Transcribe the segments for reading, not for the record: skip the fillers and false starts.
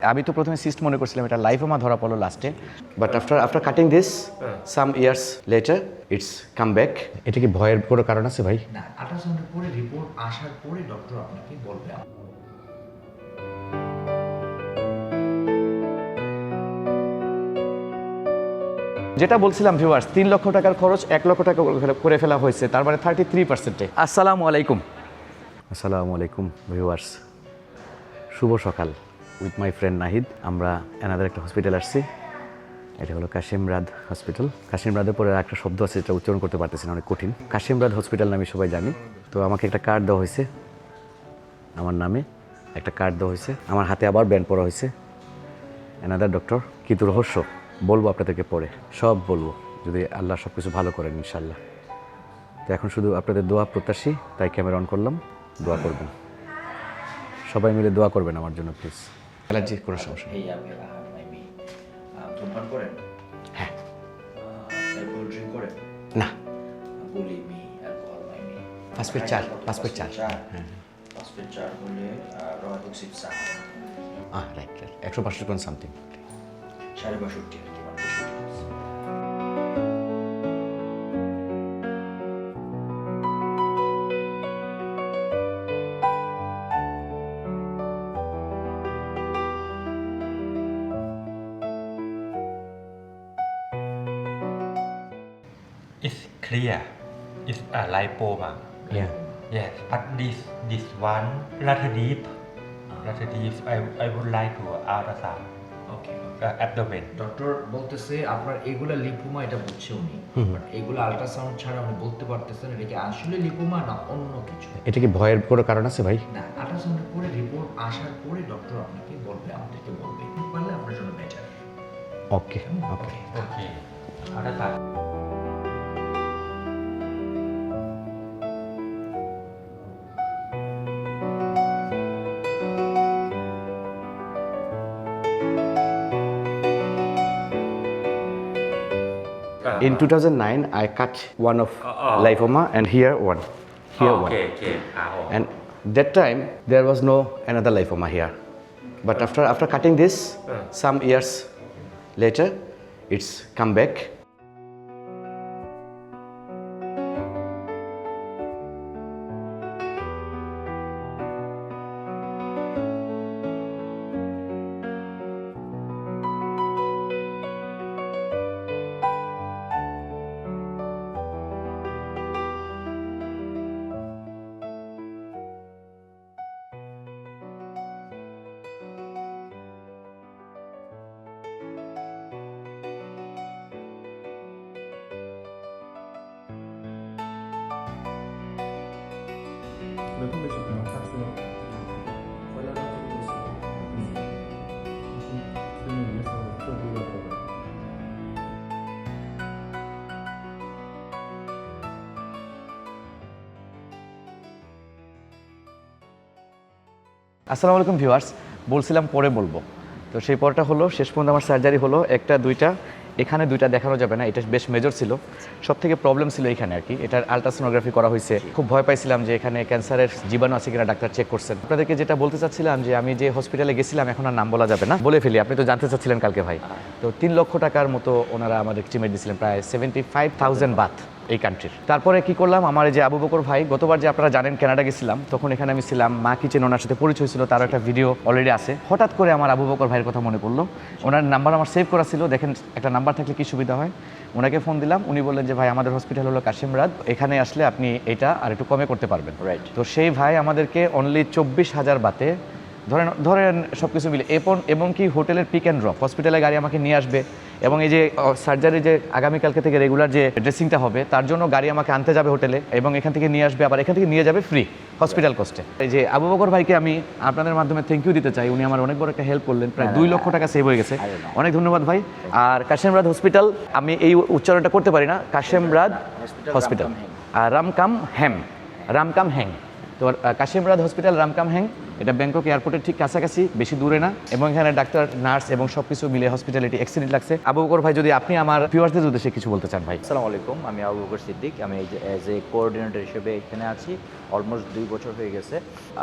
আমি তো প্রথমে সিস্ট মনে করছিলাম, এটা লাইফোমা ধরা পড়লো লাস্টে, but after cutting this some years later it's come back. এটা কি ভয়ের কোনো কারণ আছে ভাই? না, আল্ট্রাসাউন্ডের পরে রিপোর্ট আসার পরে ডক্টর আপনাকে বলবে। যেটা বলছিলাম ভিউয়ার্স, 3 লক্ষ টাকার খরচ 1 লক্ষ টাকা করে ফেলা হয়েছে, তার মানে 33%। আসসালামু আলাইকুম ভিউয়ার্স, শুভ সকাল। উইথ মাই ফ্রেন্ড নাহিদ আমরা অ্যানাদার একটা হসপিটাল আসছি। এটা হলো কাশিম রাদ হসপিটাল। কাশিম রাদের পরে একটা শব্দ আছে, এটা উচ্চারণ করতে পারতেছি না, অনেক কঠিন। কাশিম রাদ হসপিটাল নামে সবাই জানি। তো আমাকে একটা কার্ড দেওয়া হয়েছে, আমার নামে একটা কার্ড দেওয়া হয়েছে, আমার হাতে আবার ব্যান্ড পরা হয়েছে। অ্যানাদার ডক্টর, কিন্তু রহস্য বলবো আপনাদেরকে পরে, সব বলবো যদি আল্লাহ সব কিছু ভালো করেন ইনশাল্লাহ। তো এখন শুধু আপনাদের দোয়া প্রত্যাশী, তাই ক্যামেরা অন করলাম। দোয়া করবেন, সবাই মিলে দোয়া করবেন আমার জন্য প্লিজ। অ্যালার্জি কোনো সমস্যা নেই। এই আপনি মাইমি ধূমপান করেন? হ্যাঁ। অ্যালকোহল ড্রিঙ্ক করেন? না। বুলিমি, অ্যালকোহল, মাইমি। ফাস্টফুড চার। হ্যাঁ, ফাস্টফুড চার হলে রোয়াটক্সিপ চা। Right 165 something. 62.5 আর কি মানে। It's clear. It's a lipoma. Yeah. Yes, but this one rather deep. I would like to ultrasound okay. abdomen. Doctor বলতেছে আপনার এগুলা লিপোমা, এটা বুঝছে উনি, বাট এগুলা আল্ট্রাসাউন্ড ছাড়া উনি বলতে পারতেছেন এটা কি আসলে লিপোমা না অন্য কিছু। এটা কি ভয়ের কোনো কারণ আছে ভাই? না, আল্ট্রাসাউন্ডের পরে রিপোর্ট আসার পরে ডক্টর আপনাকে বলবে, আমাদেরকে বলবে, পারলে আপনার জন্য better. Okay okay. Okay. Ultrasound. In 2009, I cut one of lymphoma and here one. Here one. Okay. And that time there was no another lymphoma here. But after cutting this, some years later, it's come back. আসসালামু আলাইকুম viewers, বলছিলাম পরে বলবো, তো সেই পরটা হলো শেষ পর্যন্ত আমার সার্জারি হলো একটা দুইটা, এখানে দুইটা দেখানো যাবে না, এটা বেশ মেজর ছিল, সব থেকে প্রবলেম ছিল এখানে আর কি। এটার আলট্রাসোনোগ্রাফি করা হয়েছে, খুব ভয় পাইছিলাম যে এখানে ক্যান্সারের জীবাণু আছে কিনা, ডাক্তার চেক করছেন। আপনাদেরকে যেটা বলতে চাচ্ছিলাম যে আমি যে হসপিটালে গেছিলাম, এখন আর নাম বলা যাবে না, বলে ফেলি, আপনি তো জানতে চাচ্ছিলেন কালকে ভাই। তো 3 লক্ষ টাকার মতো ওনারা আমাদের এস্টিমেট দিয়েছিলেন, প্রায় 75,000 বাত এই কান্ট্রির। তারপরে কি করলাম, আমার এই যে আবু বকর ভাই, গতবার যে আপনারা জানেন কানাডা গেছিলাম, তখন এখানে আমি ছিলাম, মা কিচেন ওনার সাথে পরিচয় ছিল, তার একটা ভিডিও অলরেডি আছে। হঠাৎ করে আমার আবু বকর ভাইয়ের কথা মনে পড়লো, ওনার নাম্বার আমার সেভ করা ছিল, দেখেন একটা নাম্বার থাকলে কি সুবিধা হয়। ওনাকে ফোন দিলাম, উনি বললেন যে ভাই আমাদের হসপিটাল হলো কাশিম রাদ, এখানে আসলে আপনি এটা আর একটু কমে করতে পারবেন। রাইট। তো সেই ভাই আমাদেরকে অনলি 24,000 বাতে ধরেন সব কিছু মিলে, এবং কি হোটেলের পিক অ্যান্ড ড্রপ, হসপিটালে গাড়ি আমাকে নিয়ে আসবে, এবং এই যে সার্জারি যে আগামীকালকে থেকে রেগুলার যে ড্রেসিংটা হবে, তার জন্য গাড়ি আমাকে আনতে যাবে হোটেলে, এবং এখান থেকে নিয়ে আসবে, আবার এখান থেকে নিয়ে যাবে ফ্রি হসপিটাল কস্টে। এই যে আবু বকর ভাইকে আমি আপনাদের মাধ্যমে থ্যাংক ইউ দিতে চাই, উনি আমার অনেক বড় একটা হেল্প করলেন, প্রায় 2 লক্ষ টাকা সেভ হয়ে গেছে, অনেক ধন্যবাদ ভাই। আর কাশিম রাদ হসপিটাল, আমি এই উচ্চারণটা করতে পারি না, কাশিম রাদ হসপিটাল, রামকাম হ্যাং, তো কাশিম রাদ হসপিটাল রামকাম হ্যাং এটা ব্যাংকক এয়ারপোর্টের ঠিক কাছাকাছি, বেশি দূরে না, এবং এখানে ডাক্তার, নার্স এবং সব কিছু মিলে হসপিটালিটি এক্সিলেন্ট লাগছে। আবু বকর ভাই, যদি আপনি আমার ভিউয়ার্সদের উদ্দেশ্যে কিছু বলতে চান ভাই। আসসালামু আলাইকুম, আমি আবু বকর সিদ্দিক। আমি অ্যাজ এ কোঅর্ডিনেটর হিসেবে এখানে আছি। অলমোস্ট 2 বছর হয়ে গেছে।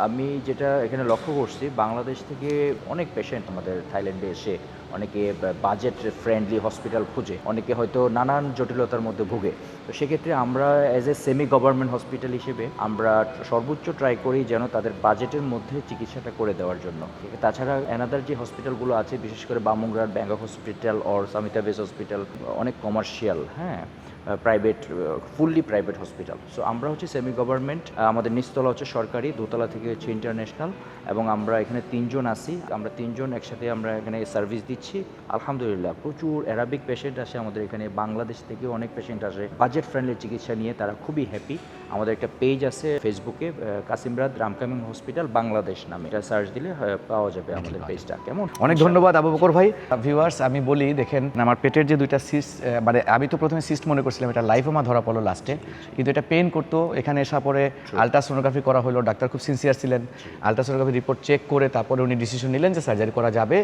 আমি যেটা এখানে লক্ষ্য করছি, বাংলাদেশ থেকে অনেক পেশেন্ট আমাদের থাইল্যান্ডে এসে অনেকে বাজেট ফ্রেন্ডলি হসপিটাল খুঁজে, অনেকে হয়তো নানান জটিলতার মধ্যে ভুগে। তো সেক্ষেত্রে আমরা as a semi government hospital হিসেবে আমরা সর্বোচ্চ ট্রাই করি যেন তাদের বাজেটের মধ্যে চিকিৎসাটা করে দেওয়ার জন্য। তাছাড়া অ্যানাদার যে হসপিটালগুলো আছে, বিশেষ করে বামুংরার Bangkok hospital or Samitivej hospital, অনেক কমার্শিয়াল, হ্যাঁ, private, fully private hospital. So আমরা হচ্ছে সেমি গভর্নমেন্ট, আমাদের নিচতলা হচ্ছে সরকারি, দোতলা থেকে হচ্ছে ইন্টারন্যাশনাল, এবং আমরা এখানে 3 জন আছি। আমরা 3 জন একসাথে আমরা এখানে সার্ভিস দিচ্ছি। আলহামদুলিল্লাহ, প্রচুর অ্যারাবিক পেশেন্ট আসে আমাদের এখানে, বাংলাদেশ থেকেও অনেক পেশেন্ট আসে বাজেট ফ্রেন্ডলি চিকিৎসা নিয়ে, তারা খুবই হ্যাপি। আমাদের একটা পেজ আছে ফেসবুকে, কাসিমরাদ রামকামিং হসপিটাল বাংলাদেশ নামে, এটা সার্চ দিলে পাওয়া যাবে আমাদের পেজটা। কেমন? অনেক ধন্যবাদ আবু বকর ভাই। ভিউয়ার্স, আমি বলি, দেখেন আমার পেটের যে 2টা সিস্ট, মানে আমি তো প্রথমে সিস্ট মনে করছিলাম, এটা লাইফোমা ধরা পড়লো লাস্টে, কিন্তু এটা পেন করতো। এখানে এসে পরে আলট্রাসোনোগ্রাফি করা হলো, ডাক্তার খুব সিনসিয়ার ছিলেন। আলট্রাসোনোগ্রাফি রিপোর্ট চেক করে তারপরে উনি ডিসিশন নিলেন যে সার্জারি করা যাবে।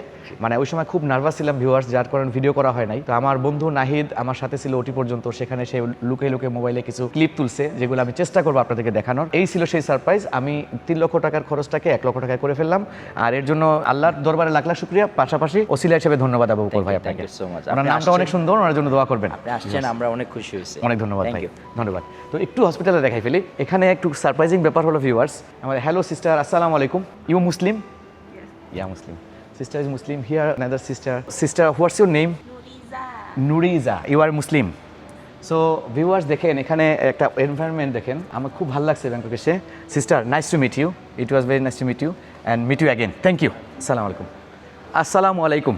মানে ওই সময় খুব নার্ভাস ছিলাম ভিউয়ার্স, যার কারণে ভিডিও করা হয় নাই। তো আমার বন্ধু নাহিদ আমার সাথে ছিল ওটি পর্যন্ত, সেখানে সে লুকে লুকে মোবাইলে কিছু ক্লিপ তুলছে, যেগুলো আমি চেষ্টা করবো আপনাদেরকে দেখানোর। এই ছিল সেই সারপ্রাইজ। আমি 3 লক্ষ টাকার খরচটাকে 1 লক্ষ টাকায় করে ফেললাম, আর এর জন্য আল্লাহর দরবারে লাখ লাখ শুকরিয়া, পাশাপাশি ওসিলা হিসেবে ধন্যবাদ আবু বকর ভাই আপনাকে। So much. আপনার নামটা অনেক সুন্দর, ওনার জন্য দোয়া করবেন। আপনি আসছেন, আমরা অনেক খুশি হয়েছি। অনেক ধন্যবাদ ভাই, ধন্যবাদ। তো একটু হসপিটালে দেখাই ফেলি। এখানে একটু সারপ্রাইজিং ব্যাপার হলো ভিউয়ার্স, আমার হ্যালো সিস্টার, আসসালামু আলাইকুম, you Muslim? Yeah Muslim, sister is Muslim here, another sister, what's your name? Nurija, you are Muslim. So viewers, দেখেন এখানে একটা এনভায়রনমেন্ট দেখেন, আমার খুব ভালো লাগছে ব্যাংকক এসে। Sister, nice to meet you, it was very nice to meet you and meet you again, thank you. আসসালামু আলাইকুম। আসসালামু আলাইকুম।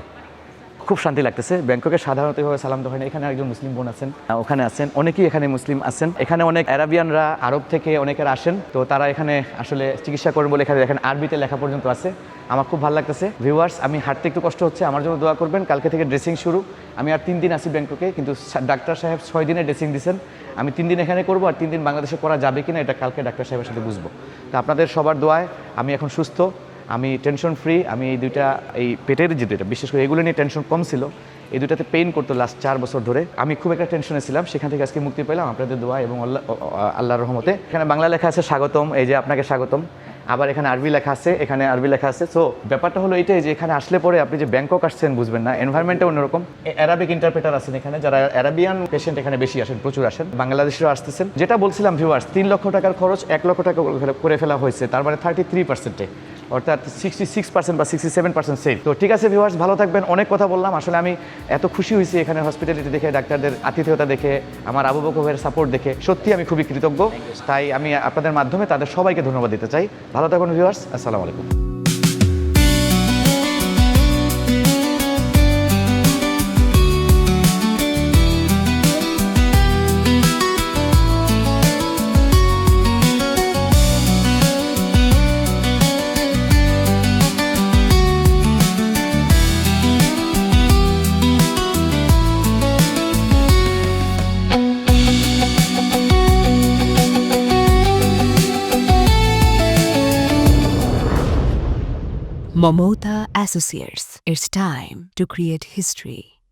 খুব শান্তি লাগতেছে। ব্যাংককে সাধারণত এভাবে সালাম তো হয় না। এখানে একজন মুসলিম বোন আছেন, ওখানে আছেন, অনেকেই এখানে মুসলিম আছেন। এখানে অনেক অ্যারাবিয়ানরা, আরব থেকে অনেকের আসেন, তো তারা এখানে আসলে চিকিৎসা করেন বলে এখানে দেখেন আরবিতে লেখা পর্যন্ত আছে। আমার খুব ভালো লাগতেছে। ভিউয়ার্স, আমি হাঁটতে একটু কষ্ট হচ্ছে, আমার জন্য দোয়া করবেন। কালকে থেকে ড্রেসিং শুরু। আমি আর 3 দিন আছি ব্যাংককে, কিন্তু ডাক্তার সাহেব 6 দিনের ড্রেসিং দিয়েছেন। আমি 3 দিন এখানে করবো, আর 3 দিন বাংলাদেশে করা যাবে কিনা এটা কালকে ডাক্তার সাহেবের সাথে বুঝবো। তো আপনাদের সবার দোয়ায় আমি এখন সুস্থ, আমি টেনশন ফ্রি। আমি এই 2টা, এই পেটের যে 2টা, বিশেষ করে এগুলো নিয়ে টেনশন কম ছিল। এই 2টাতে পেইন করতো লাস্ট 4 বছর ধরে। আমি খুব একটা টেনশনে ছিলাম, সেখান থেকে আজকে মুক্তি পেলাম আপনাদের দোয়া এবং আল্লাহর রহমতে। এখানে বাংলা লেখা আছে স্বাগতম, এই যে আপনাকে স্বাগতম। আবার এখানে আরবি লেখা আছে, এখানে আরবি লেখা আছে। সো ব্যাপারটা হলো এইটাই যে এখানে আসলে পরে আপনি যে ব্যাংকক আসছেন বুঝবেন না, এনভায়রনমেন্টটা অন্যরকম। অ্যারাবিক ইন্টারপ্রেটার আছেন এখানে, যারা অ্যারাবিয়ান পেশেন্ট এখানে বেশি আসেন, প্রচুর আসেন, বাংলাদেশিরাও আসতেছেন। যেটা বলছিলাম ভিউয়ার্স, 3 লক্ষ টাকার খরচ 1 লক্ষ টাকা করে ফেলা হয়েছে, তার মানে 33%, অর্থাৎ 66% বা 67% সেভ। তো ঠিক আছে ভিউয়ার্স, ভালো থাকবেন। অনেক কথা বললাম, আসলে আমি এত খুশি হয়েছি এখানে হসপিটালিটি দেখে, ডাক্তারদের আতিথেয়তা দেখে, আমার আবু বকর ভাইয়ের সাপোর্ট দেখে, সত্যি আমি খুবই কৃতজ্ঞ। তাই আমি আপনাদের মাধ্যমে তাদের সবাইকে ধন্যবাদ দিতে চাই। ভালো থাকুন ভিউয়ার্স, আসসালামু আলাইকুম। Momota Associates. It's time to create history.